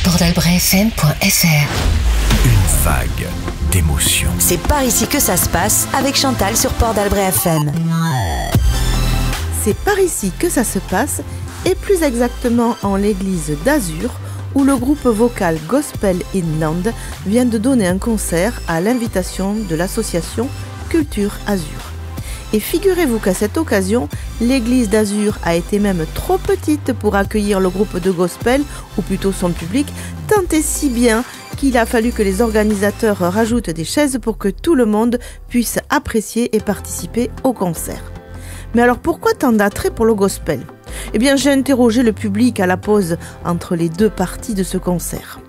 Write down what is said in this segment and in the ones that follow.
Bordelbrefm.fr. Une vague d'émotions. C'est par ici que ça se passe avec Chantal sur Port d'Albret FM. C'est par ici que ça se passe, et plus exactement en l'église d'Azur, où le groupe vocal Gospel Inland vient de donner un concert à l'invitation de l'association Culture Azur. Et figurez-vous qu'à cette occasion, l'église d'Azur a été même trop petite pour accueillir le groupe de gospel, ou plutôt son public, tant et si bien qu'il a fallu que les organisateurs rajoutent des chaises pour que tout le monde puisse apprécier et participer au concert. Mais alors pourquoi tant d'attrait pour le gospel ? Eh bien, j'ai interrogé le public à la pause entre les deux parties de ce concert.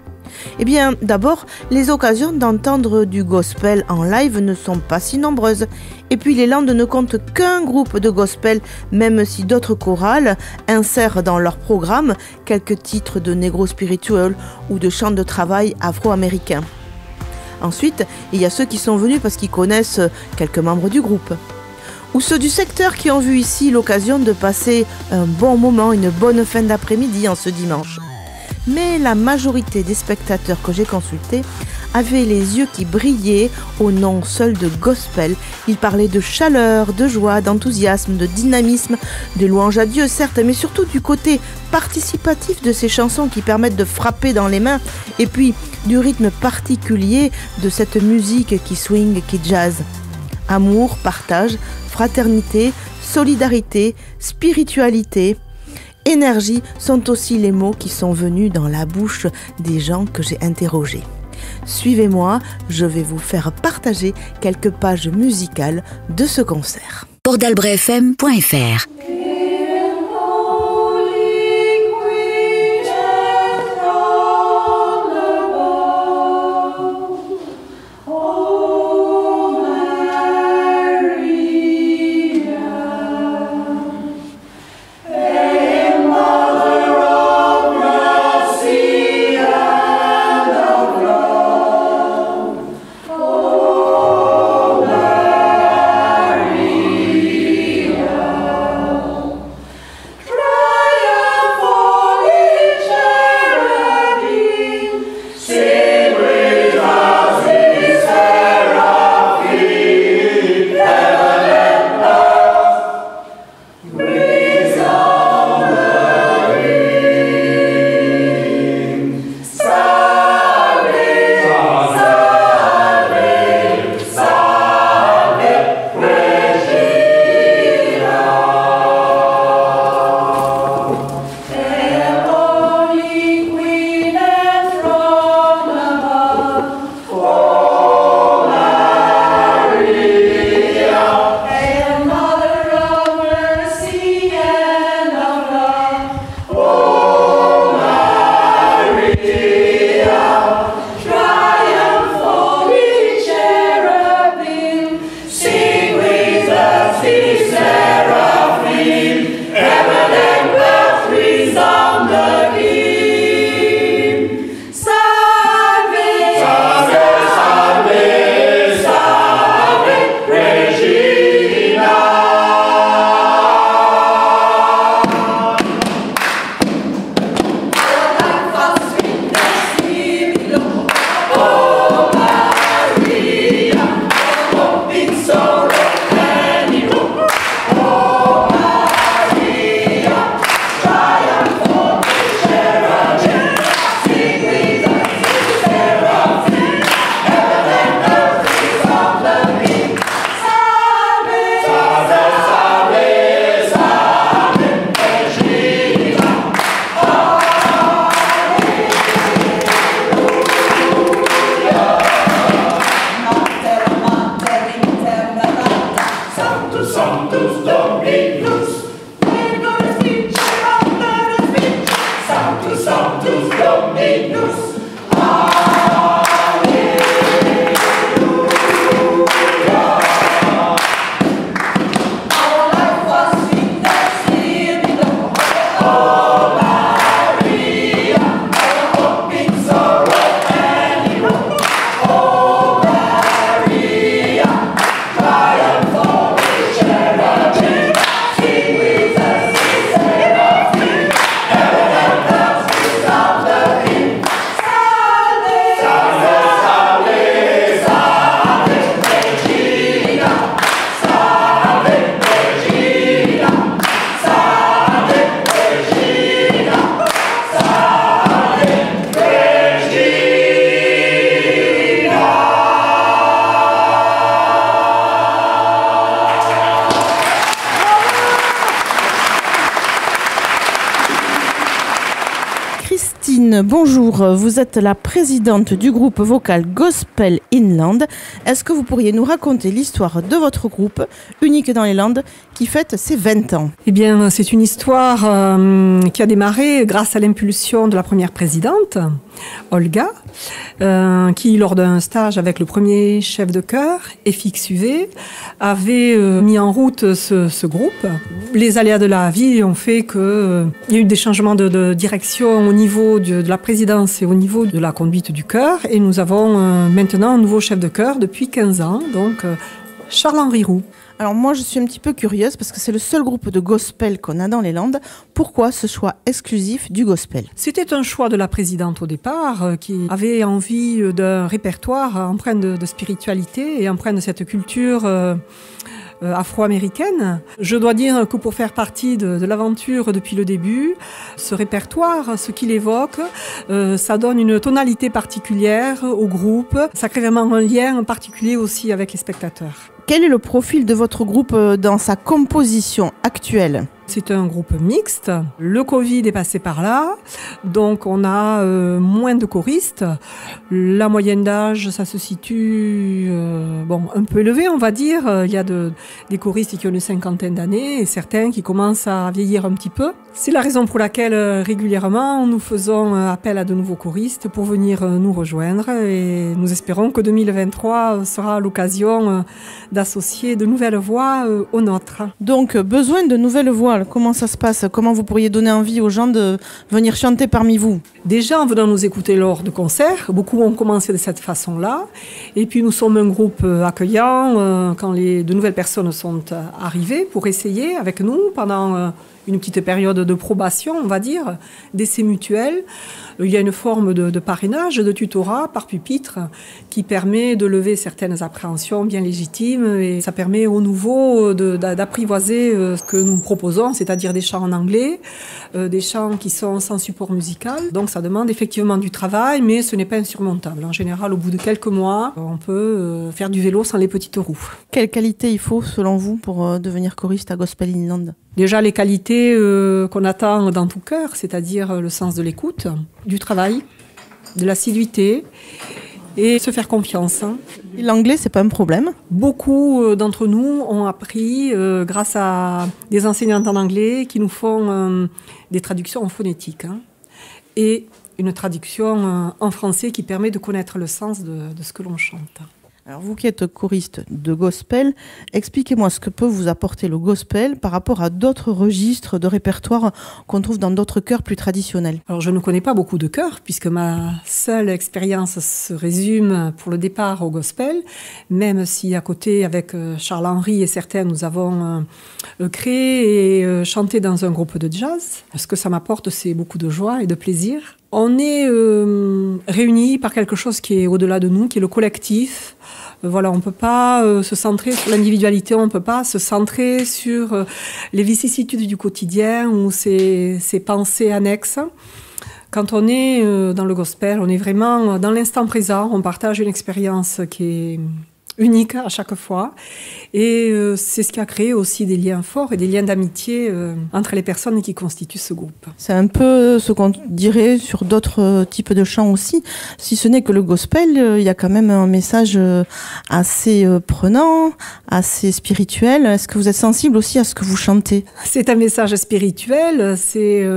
Eh bien, d'abord, les occasions d'entendre du gospel en live ne sont pas si nombreuses. Et puis, les Landes ne comptent qu'un groupe de gospel, même si d'autres chorales insèrent dans leur programme quelques titres de négro spirituel ou de chants de travail afro-américains. Ensuite, il y a ceux qui sont venus parce qu'ils connaissent quelques membres du groupe. Ou ceux du secteur qui ont vu ici l'occasion de passer un bon moment, une bonne fin d'après-midi en ce dimanche. Mais la majorité des spectateurs que j'ai consultés avaient les yeux qui brillaient au nom seul de gospel. Ils parlaient de chaleur, de joie, d'enthousiasme, de dynamisme, de louange à Dieu certes, mais surtout du côté participatif de ces chansons qui permettent de frapper dans les mains, et puis du rythme particulier de cette musique qui swing, qui jazz. Amour, partage, fraternité, solidarité, spiritualité, énergie sont aussi les mots qui sont venus dans la bouche des gens que j'ai interrogés. Suivez-moi, je vais vous faire partager quelques pages musicales de ce concert. Bordelbrefm.fr. Christine, bonjour. Vous êtes la présidente du groupe vocal Gospel Inland. Est-ce que vous pourriez nous raconter l'histoire de votre groupe, unique dans les Landes, qui fête ses 20 ans? Eh bien, c'est une histoire qui a démarré grâce à l'impulsion de la première présidente, Olga, qui, lors d'un stage avec le premier chef de chœur, FX UV, avait mis en route ce groupe. Les aléas de la vie ont fait qu'il y a eu des changements de direction au niveau de la présidence et au niveau de la conduite du chœur. Et nous avons maintenant un nouveau chef de chœur depuis 15 ans, donc Charles-Henri Roux. Alors moi, je suis un petit peu curieuse parce que c'est le seul groupe de gospel qu'on a dans les Landes. Pourquoi ce choix exclusif du gospel? C'était un choix de la présidente au départ qui avait envie d'un répertoire empreint de spiritualité et empreint de cette culture afro-américaine. Je dois dire que pour faire partie de l'aventure depuis le début, ce répertoire, ce qu'il évoque, ça donne une tonalité particulière au groupe. Ça crée vraiment un lien particulier aussi avec les spectateurs. Quel est le profil de votre groupe dans sa composition actuelle? C'est un groupe mixte. Le Covid est passé par là, donc on a moins de choristes. La moyenne d'âge, ça se situe un peu élevé, on va dire. Il y a des choristes qui ont une cinquantaine d'années et certains qui commencent à vieillir un petit peu. C'est la raison pour laquelle régulièrement nous faisons appel à de nouveaux choristes pour venir nous rejoindre et nous espérons que 2023 sera l'occasion d'associer de nouvelles voix aux nôtres. Donc besoin de nouvelles voix. Comment ça se passe? Comment vous pourriez donner envie aux gens de venir chanter parmi vous? Déjà en venant nous écouter lors de concerts, beaucoup ont commencé de cette façon-là. Et puis nous sommes un groupe accueillant quand de nouvelles personnes sont arrivées pour essayer avec nous pendant une petite période de probation, on va dire, d'essai mutuel. Il y a une forme de parrainage, de tutorat par pupitre qui permet de lever certaines appréhensions bien légitimes et ça permet aux nouveaux d'apprivoiser ce que nous proposons, c'est-à-dire des chants en anglais, des chants qui sont sans support musical. Donc ça demande effectivement du travail, mais ce n'est pas insurmontable. En général, au bout de quelques mois, on peut faire du vélo sans les petites roues. Quelle qualité il faut, selon vous, pour devenir choriste à Gospel Inland? Déjà, les qualités qu'on attend dans tout cœur, c'est-à-dire le sens de l'écoute, du travail, de l'assiduité et se faire confiance. L'anglais, c'est pas un problème? Beaucoup d'entre nous ont appris grâce à des enseignantes en anglais qui nous font des traductions en phonétique et une traduction en français qui permet de connaître le sens de ce que l'on chante. Alors vous qui êtes choriste de gospel, expliquez-moi ce que peut vous apporter le gospel par rapport à d'autres registres de répertoire qu'on trouve dans d'autres chœurs plus traditionnels. Alors je ne connais pas beaucoup de chœurs puisque ma seule expérience se résume pour le départ au gospel, même si à côté avec Charles-Henri et certains nous avons créé et chanté dans un groupe de jazz. Ce que ça m'apporte, c'est beaucoup de joie et de plaisir. On est réunis par quelque chose qui est au-delà de nous, qui est le collectif. Voilà, on ne peut pas se centrer sur l'individualité, on ne peut pas se centrer sur les vicissitudes du quotidien ou ces pensées annexes. Quand on est dans le gospel, on est vraiment dans l'instant présent, on partage une expérience qui est unique à chaque fois. Et c'est ce qui a créé aussi des liens forts et des liens d'amitié entre les personnes qui constituent ce groupe. C'est un peu ce qu'on dirait sur d'autres types de chants aussi. Si ce n'est que le gospel, il y a quand même un message assez prenant, assez spirituel. Est-ce que vous êtes sensible aussi à ce que vous chantez? C'est un message spirituel, c'est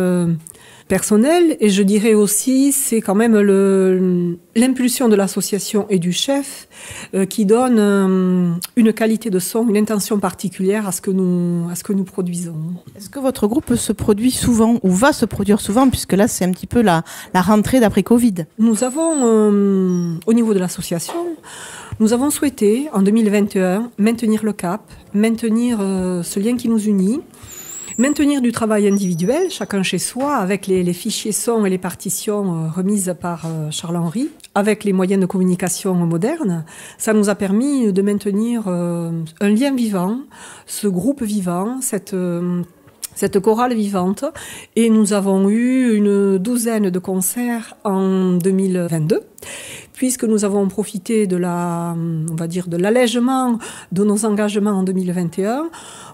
personnel et je dirais aussi c'est quand même l'impulsion de l'association et du chef qui donne une qualité de son, une intention particulière à ce que nous produisons. Est-ce que votre groupe se produit souvent ou va se produire souvent puisque là c'est un petit peu la rentrée d'après Covid? Nous avons au niveau de l'association, nous avons souhaité en 2021 maintenir le cap, maintenir ce lien qui nous unit. Maintenir du travail individuel, chacun chez soi, avec les fichiers sons et les partitions remises par Charles-Henri, avec les moyens de communication modernes, ça nous a permis de maintenir un lien vivant, ce groupe vivant, cette chorale vivante. Et nous avons eu une douzaine de concerts en 2022, puisque nous avons profité de l'allègement de nos engagements en 2021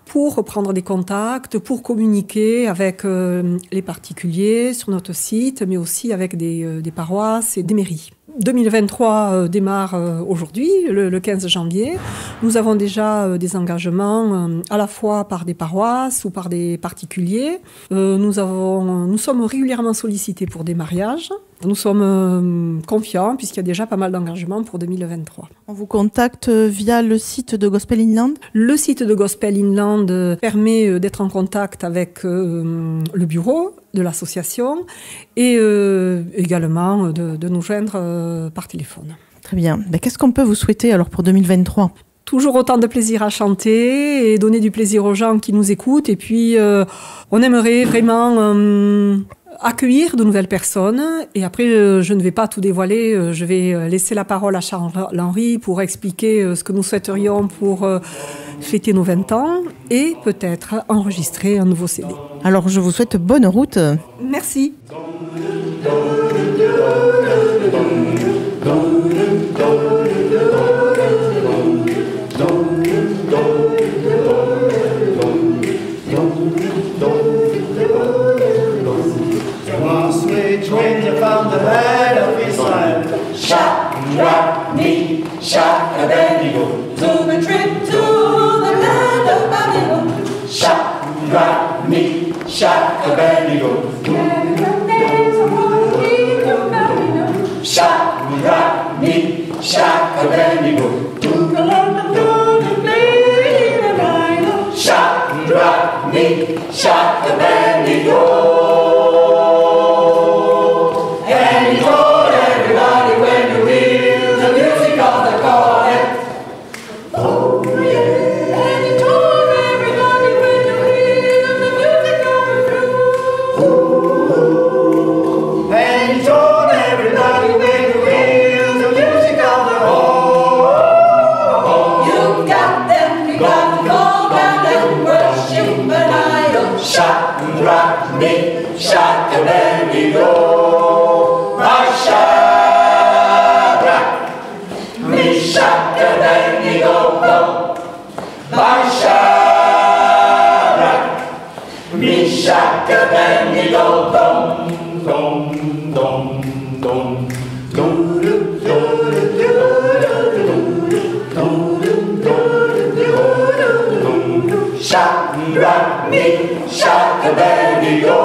pour prendre des contacts, pour communiquer avec les particuliers sur notre site, mais aussi avec des paroisses et des mairies. 2023 démarre aujourd'hui, le 15 janvier. Nous avons déjà des engagements à la fois par des paroisses ou par des particuliers. Nous sommes régulièrement sollicités pour des mariages. Nous sommes confiants puisqu'il y a déjà pas mal d'engagements pour 2023. On vous contacte via le site de Gospel Inland ? Le site de Gospel Inland permet d'être en contact avec le bureau de l'association et également de nous joindre par téléphone. Très bien. Qu'est-ce qu'on peut vous souhaiter alors pour 2023 ? Toujours autant de plaisir à chanter et donner du plaisir aux gens qui nous écoutent. Et puis, on aimerait vraiment accueillir de nouvelles personnes. Et après, je ne vais pas tout dévoiler. Je vais laisser la parole à Charles-Henri pour expliquer ce que nous souhaiterions pour fêter nos 20 ans et peut-être enregistrer un nouveau CD. Alors, je vous souhaite bonne route. Merci. From the land of Israel, Shadrach, Meshach, Abednego, to the trip to the land of Babylon. Shadrach, Meshach, Abednego, Shadrach, Meshach, Abednego, took along the road and made an idol. Shadrach, Meshach, Abednego. Shadrach, Meshach, Abednego, my Shadrach, Meshach, Abednego, my Shadrach, Meshach, Abednego, dum, dum, dum, dum, dum, Shadrach, Meshach, Abednego.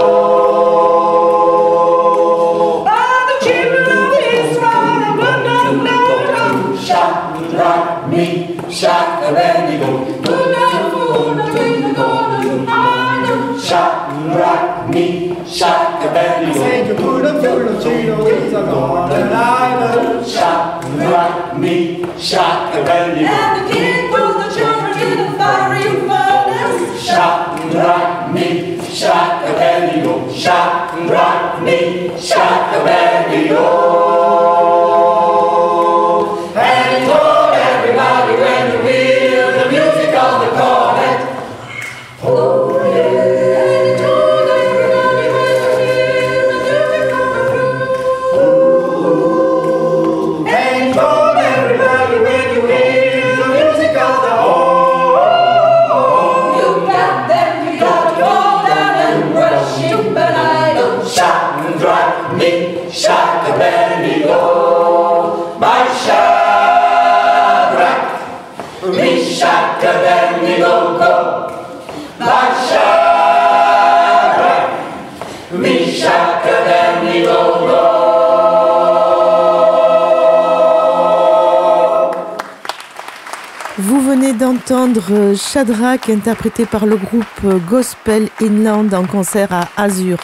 By the children of Israel, Shadrach, Meshach, Abednego. Shadrach, Meshach, Abednego. Say you put a full of Cheetos on an island. Shadrach, Meshach, Abednego. And the king put the children in the fiery furnace. Shadrach, Meshach, Abednego. Shadrach, Meshach, Abednego. And he told everybody when you hear the music of the cornet. Oh yeah. And he told everybody when you hear the music of the flute. And he told everybody when you hear the music of the Shadrach, Meshach, Abednego, my Shadrach, Meshach, Abednego, my Shadrach, Meshach, Abednego. Vous venez d'entendre Shadrach interprété par le groupe Gospel Inland en concert à Azur.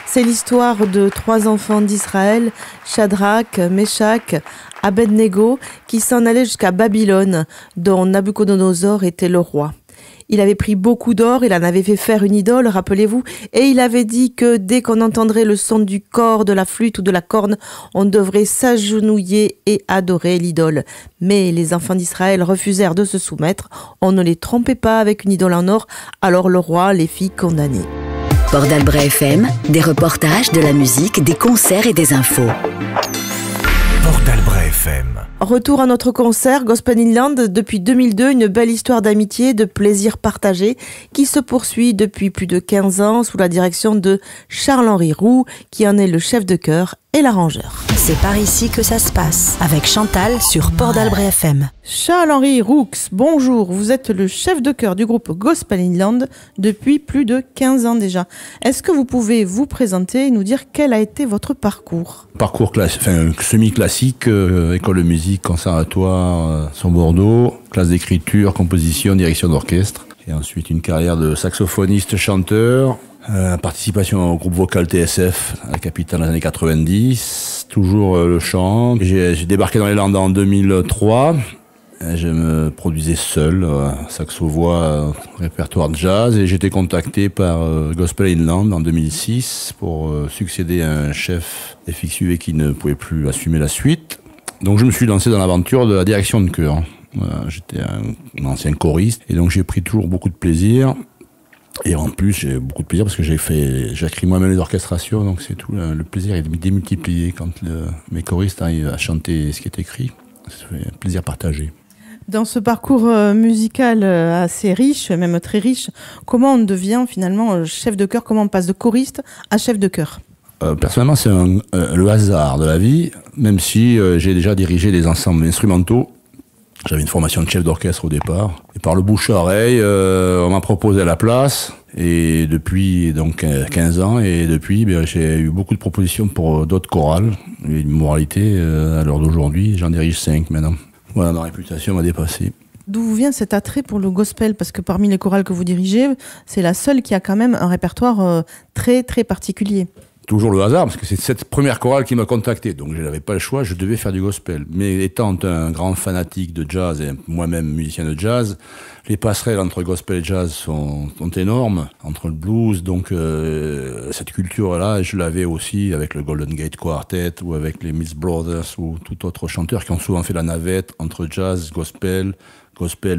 C'est l'histoire de 3 enfants d'Israël, Shadrach, Meshach, Abednego, qui s'en allaient jusqu'à Babylone, dont Nabuchodonosor était le roi. Il avait pris beaucoup d'or, il en avait fait faire une idole, rappelez-vous, et il avait dit que dès qu'on entendrait le son du cor, de la flûte ou de la corne, on devrait s'agenouiller et adorer l'idole. Mais les enfants d'Israël refusèrent de se soumettre, on ne les trompait pas avec une idole en or, alors le roi les fit condamner. Port d'Albret FM, des reportages, de la musique, des concerts et des infos. Port d'Albret FM. Retour à notre concert Gospel Inland. Depuis 2002, une belle histoire d'amitié, de plaisir partagé qui se poursuit depuis plus de 15 ans sous la direction de Charles-Henri Roux, qui en est le chef de chœur et l'arrangeur. C'est par ici que ça se passe, avec Chantal sur Port d'Albret FM. Charles-Henri Roux, bonjour. Vous êtes le chef de chœur du groupe Gospel Inland depuis plus de 15 ans déjà. Est-ce que vous pouvez vous présenter et nous dire quel a été votre parcours ? Parcours semi-classique, école de musique, conservatoire sur Bordeaux, classe d'écriture, composition, direction d'orchestre. Et ensuite une carrière de saxophoniste-chanteur, participation au groupe vocal TSF à la capitale dans les années 90, toujours le chant. J'ai débarqué dans les Landes en 2003. Je me produisais seul, saxo-voix, répertoire de jazz, et j'étais contacté par Gospel Inland en 2006 pour succéder à un chef FXUV qui ne pouvait plus assumer la suite. Donc je me suis lancé dans l'aventure de la direction de chœur. Voilà, j'étais un ancien choriste, et donc j'ai pris toujours beaucoup de plaisir. Et en plus, j'ai beaucoup de plaisir parce que j'écris moi-même les orchestrations, donc c'est tout, le plaisir est démultiplié quand mes choristes arrivent à chanter ce qui est écrit. Ça fait un plaisir partagé. Dans ce parcours musical assez riche, même très riche, comment on devient finalement chef de chœur, comment on passe de choriste à chef de chœur ? Personnellement, c'est le hasard de la vie, même si j'ai déjà dirigé des ensembles instrumentaux. J'avais une formation de chef d'orchestre au départ. Et par le bouche à oreille, on m'a proposé la place. Et depuis donc 15 ans, et depuis, j'ai eu beaucoup de propositions pour d'autres chorales. Et une moralité, à l'heure d'aujourd'hui, j'en dirige 5 maintenant. Voilà, ma réputation m'a dépassé. D'où vient cet attrait pour le gospel ? Parce que parmi les chorales que vous dirigez, c'est la seule qui a quand même un répertoire très très particulier. Toujours le hasard, parce que c'est cette première chorale qui m'a contacté, donc je n'avais pas le choix, je devais faire du gospel. Mais étant un grand fanatique de jazz, et moi-même musicien de jazz, les passerelles entre gospel et jazz sont énormes, entre le blues, donc cette culture-là, je l'avais aussi avec le Golden Gate Quartet, ou avec les Mills Brothers, ou tout autre chanteur qui ont souvent fait la navette entre jazz, gospel,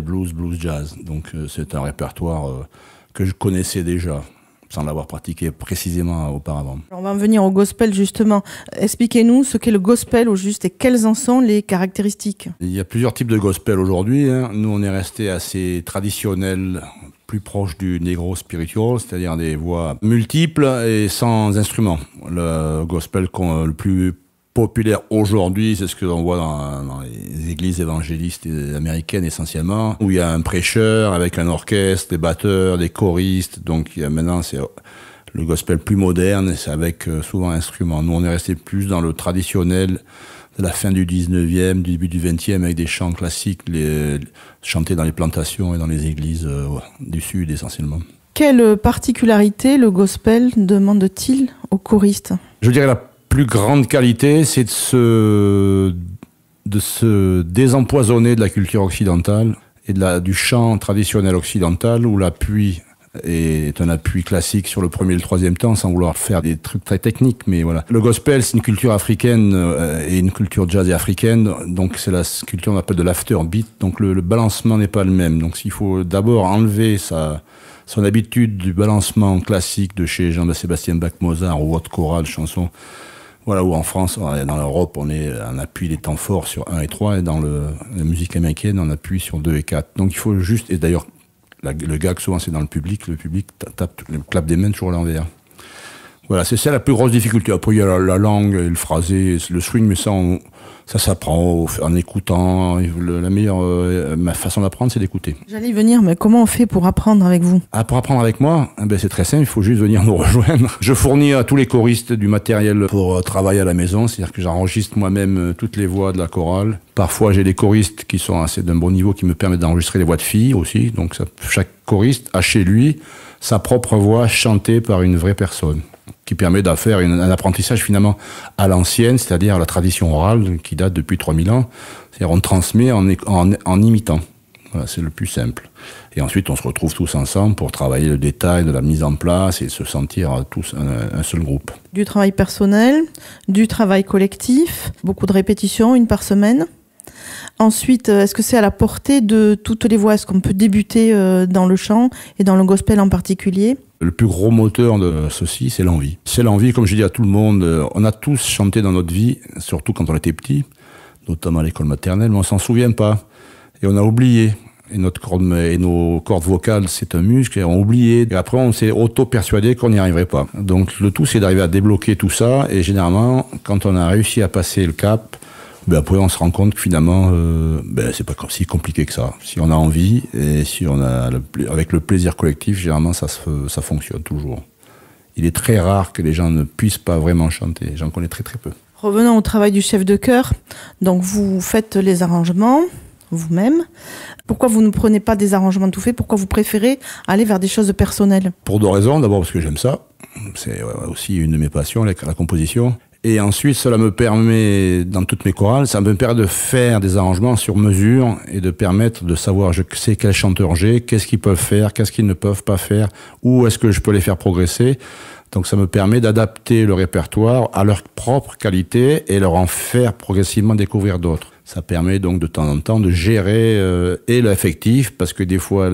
blues, jazz. Donc c'est un répertoire que je connaissais déjà, sans l'avoir pratiqué précisément auparavant. Alors on va en venir au gospel justement. Expliquez-nous ce qu'est le gospel au juste et quelles en sont les caractéristiques. Il y a plusieurs types de gospel aujourd'hui. Nous, on est resté assez traditionnel, plus proche du negro spiritual, c'est-à-dire des voix multiples et sans instruments. Le gospel le plus populaire aujourd'hui, c'est ce que l'on voit dans les églises évangélistes américaines essentiellement, où il y a un prêcheur avec un orchestre, des batteurs, des choristes. Donc maintenant, c'est le gospel plus moderne, c'est avec souvent instruments. Nous, on est resté plus dans le traditionnel de la fin du 19e, du début du 20e, avec des chants classiques chantés dans les plantations et dans les églises du Sud essentiellement. Quelle particularité le gospel demande-t-il aux choristes ? Je dirais la plus grande qualité, c'est de se désempoisonner de la culture occidentale et du chant traditionnel occidental, où l'appui est un appui classique sur le premier et le troisième temps, sans vouloir faire des trucs très techniques, mais voilà. Le gospel, c'est une culture africaine et une culture jazz et africaine, donc c'est la culture qu'on appelle de l'afterbeat, donc le balancement n'est pas le même. Donc il faut d'abord enlever son habitude du balancement classique de chez Jean-Sébastien Bach-Mozart ou autre chorale, chanson. Voilà, où en France, dans l'Europe, on appuie les temps forts sur 1 et 3, et dans la musique américaine, on appuie sur 2 et 4. Donc il faut juste, et d'ailleurs, le gag souvent c'est dans le public clappe des mains toujours à l'envers. Voilà, c'est ça la plus grosse difficulté. Après il y a la langue, le phrasé, le swing, mais ça s'apprend en écoutant. Ma façon d'apprendre, c'est d'écouter. J'allais y venir, mais comment on fait pour apprendre avec vous ? Pour apprendre avec moi, c'est très simple, il faut juste venir nous rejoindre. Je fournis à tous les choristes du matériel pour travailler à la maison, c'est-à-dire que j'enregistre moi-même toutes les voix de la chorale. Parfois, j'ai des choristes qui sont assez d'un bon niveau qui me permettent d'enregistrer les voix de filles aussi. Donc chaque choriste a chez lui sa propre voix chantée par une vraie personne, qui permet de faire un apprentissage finalement à l'ancienne, c'est-à-dire la tradition orale qui date depuis 3000 ans. C'est-à-dire on transmet en imitant. Voilà, c'est le plus simple. Et ensuite, on se retrouve tous ensemble pour travailler le détail de la mise en place et se sentir tous un seul groupe. Du travail personnel, du travail collectif, beaucoup de répétitions, 1 par semaine. Ensuite, est-ce que c'est à la portée de toutes les voix? Est-ce qu'on peut débuter dans le chant et dans le gospel en particulier? Le plus gros moteur de ceci, c'est l'envie. C'est l'envie, comme je dis à tout le monde, on a tous chanté dans notre vie, surtout quand on était petit, notamment à l'école maternelle, mais on s'en souvient pas. Et on a oublié. Et nos cordes vocales, c'est un muscle, et on a oublié. Et après, on s'est auto-persuadé qu'on n'y arriverait pas. Donc le tout, c'est d'arriver à débloquer tout ça. Et généralement, quand on a réussi à passer le cap, après on se rend compte que finalement, c'est pas si compliqué que ça. Si on a envie, et si on a avec le plaisir collectif, généralement, ça fonctionne toujours. Il est très rare que les gens ne puissent pas vraiment chanter. J'en connais très très peu. Revenons au travail du chef de chœur. Donc vous faites les arrangements vous-même. Pourquoi vous ne prenez pas des arrangements tout faits? Pourquoi vous préférez aller vers des choses personnelles? Pour 2 raisons. D'abord parce que j'aime ça. C'est aussi une de mes passions, la composition. Et ensuite, cela me permet, dans toutes mes chorales, ça me permet de faire des arrangements sur mesure et de permettre de savoir, je sais quel chanteur j'ai, qu'est-ce qu'ils peuvent faire, qu'est-ce qu'ils ne peuvent pas faire, où est-ce que je peux les faire progresser. Donc ça me permet d'adapter le répertoire à leur propre qualité et leur en faire progressivement découvrir d'autres. Ça permet donc de temps en temps de gérer et l'affectif, parce que des fois,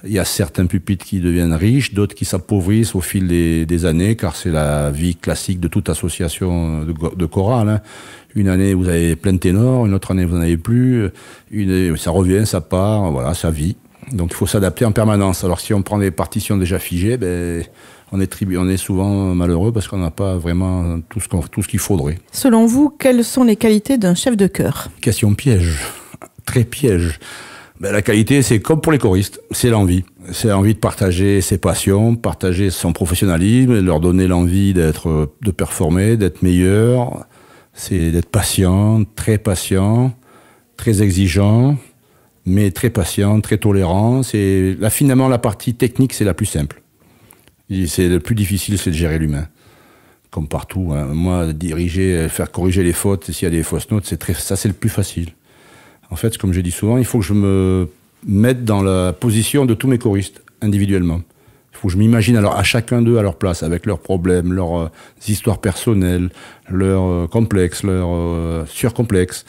il y a certains pupitres qui deviennent riches, d'autres qui s'appauvrissent au fil des années, car c'est la vie classique de toute association de chorale. Hein. Une année, vous avez plein de ténors, une autre année, vous n'en avez plus. Ça revient, ça part, voilà, ça vit. Donc il faut s'adapter en permanence. Alors si on prend des partitions déjà figées, on est souvent malheureux parce qu'on n'a pas vraiment tout ce qu'il faudrait. Selon vous, quelles sont les qualités d'un chef de chœur? Question piège, très piège. La qualité, c'est comme pour les choristes, c'est l'envie. C'est l'envie de partager ses passions, partager son professionnalisme, leur donner l'envie de performer, d'être meilleur. C'est d'être patient, très exigeant, mais très patient, très tolérant. Finalement, la partie technique, c'est la plus simple. C'est le plus difficile, c'est de gérer l'humain. Comme partout. Hein. Moi, diriger, faire corriger les fautes, s'il y a des fausses notes, c'est le plus facile. En fait, comme je dis souvent, il faut que je me mette dans la position de tous mes choristes, individuellement. Il faut que je m'imagine alors à chacun d'eux à leur place, avec leurs problèmes, leurs histoires personnelles, leurs complexes, leurs surcomplexes.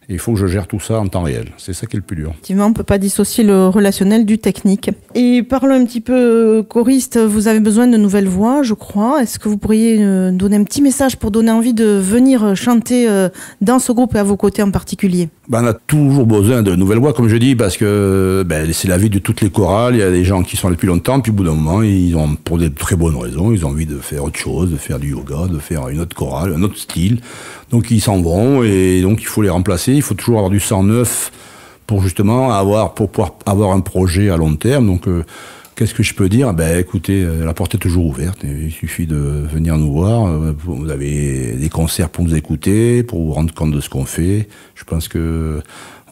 Et il faut que je gère tout ça en temps réel. C'est ça qui est le plus dur. Effectivement, on ne peut pas dissocier le relationnel du technique. Et parlons un petit peu choriste. Vous avez besoin de nouvelles voix, je crois. Est-ce que vous pourriez donner un petit message pour donner envie de venir chanter dans ce groupe et à vos côtés en particulier? On a toujours besoin de nouvelles voix, comme je dis, parce que c'est la vie de toutes les chorales. Il y a des gens qui sont là depuis longtemps, puis au bout d'un moment, ils ont, pour des très bonnes raisons, ils ont envie de faire autre chose, de faire du yoga, de faire une autre chorale, un autre style. Donc ils s'en vont et donc il faut les remplacer. Il faut toujours avoir du sang neuf pour justement pouvoir avoir un projet à long terme. Donc qu'est-ce que je peux dire? Écoutez, la porte est toujours ouverte. Il suffit de venir nous voir. Vous avez des concerts pour nous écouter, pour vous rendre compte de ce qu'on fait. Je pense que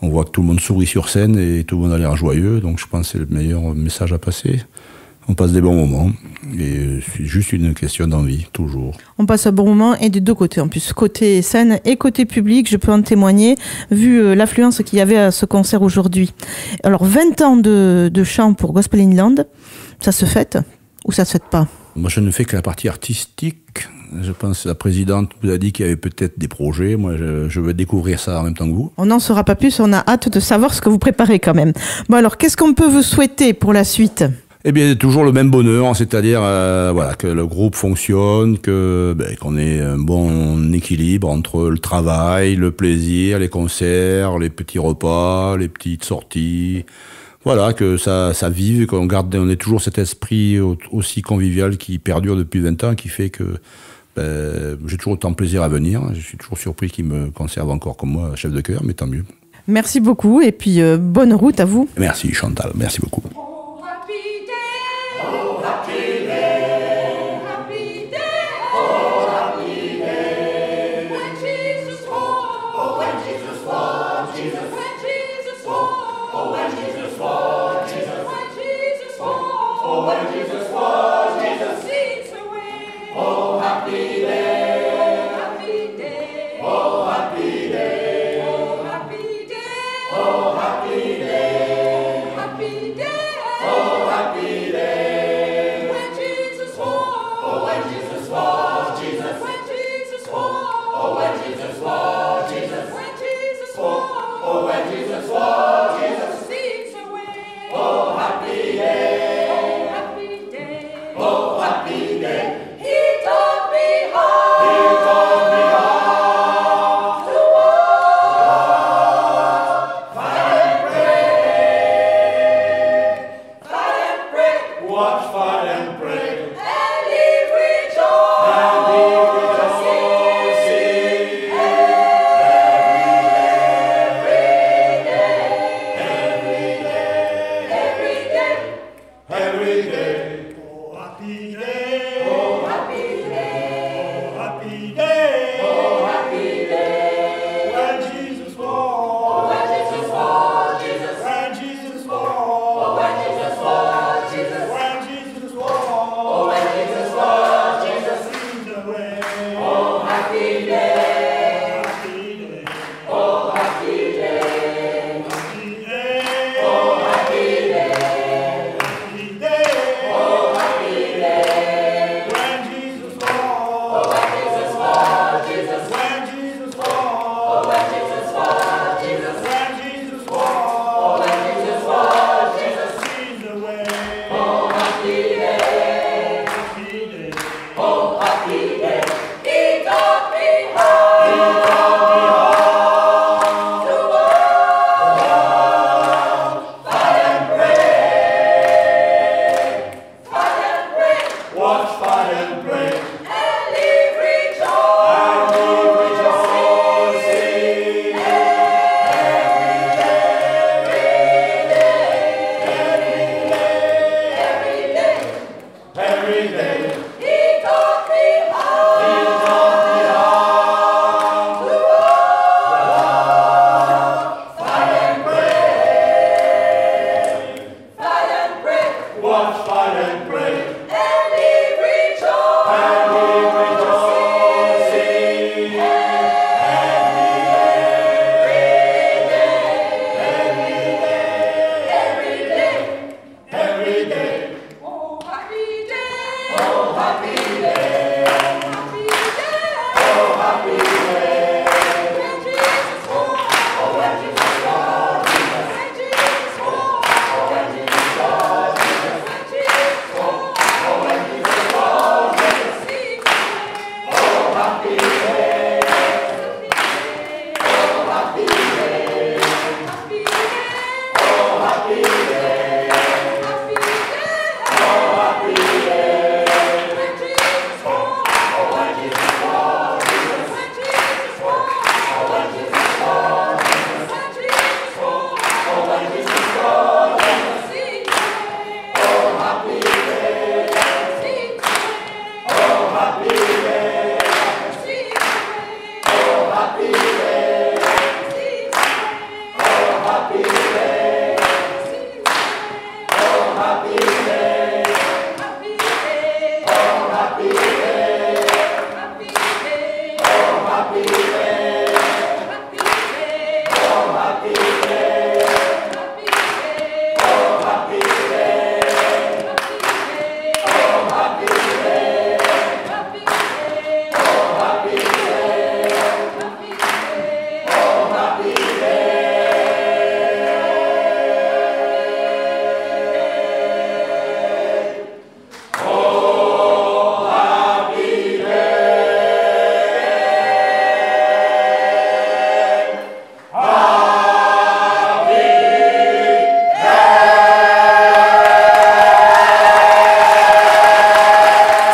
on voit que tout le monde sourit sur scène et tout le monde a l'air joyeux. Donc je pense que c'est le meilleur message à passer. On passe des bons moments et c'est juste une question d'envie, toujours. On passe un bon moment et des deux côtés en plus, côté scène et côté public, je peux en témoigner, vu l'affluence qu'il y avait à ce concert aujourd'hui. Alors 20 ans de chant pour Gospel Inland, ça se fête ou ça se fête pas? Moi je ne fais que la partie artistique. Je pense que la présidente vous a dit qu'il y avait peut-être des projets. Moi je veux découvrir ça en même temps que vous. On n'en saura pas plus, on a hâte de savoir ce que vous préparez quand même. Bon alors, qu'est-ce qu'on peut vous souhaiter pour la suite? Eh bien, toujours le même bonheur, c'est-à-dire que le groupe fonctionne, qu'on ait un bon équilibre entre le travail, le plaisir, les concerts, les petits repas, les petites sorties. Voilà, que ça vive, on ait toujours cet esprit aussi convivial qui perdure depuis 20 ans, qui fait que j'ai toujours autant de plaisir à venir. Je suis toujours surpris qu'ils me conservent encore comme moi, chef de chœur, mais tant mieux. Merci beaucoup et puis bonne route à vous. Merci Chantal, merci beaucoup. Oh, happy day.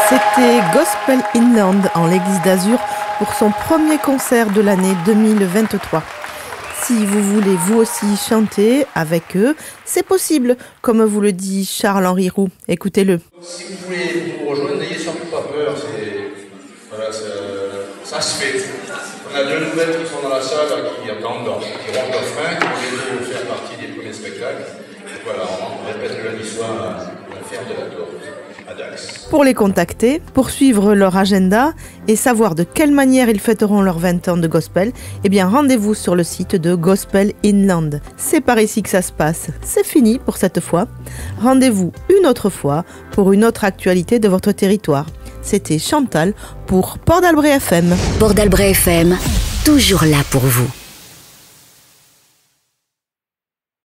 C'était Gospel Inland en l'église d'Azur pour son premier concert de l'année 2023. Si vous voulez vous aussi chanter avec eux, c'est possible, comme vous le dit Charles-Henri Roux. Écoutez-le. Si vous voulez nous rejoindre, n'ayez surtout pas peur, ça se fait. On a 2 nouvelles qui sont dans la salle, qui attendent, qui rentrent au frein, qui vont bientôt faire partie des premiers spectacles. Et voilà, on répète le lundi soir à la ferme de la Torre, à Dax. Pour les contacter, pour suivre leur agenda et savoir de quelle manière ils fêteront leurs 20 ans de gospel, eh bien rendez-vous sur le site de Gospel Inland. C'est par ici que ça se passe. C'est fini pour cette fois. Rendez-vous une autre fois pour une autre actualité de votre territoire. C'était Chantal pour Port d'Albret FM. Port d'Albret FM, toujours là pour vous.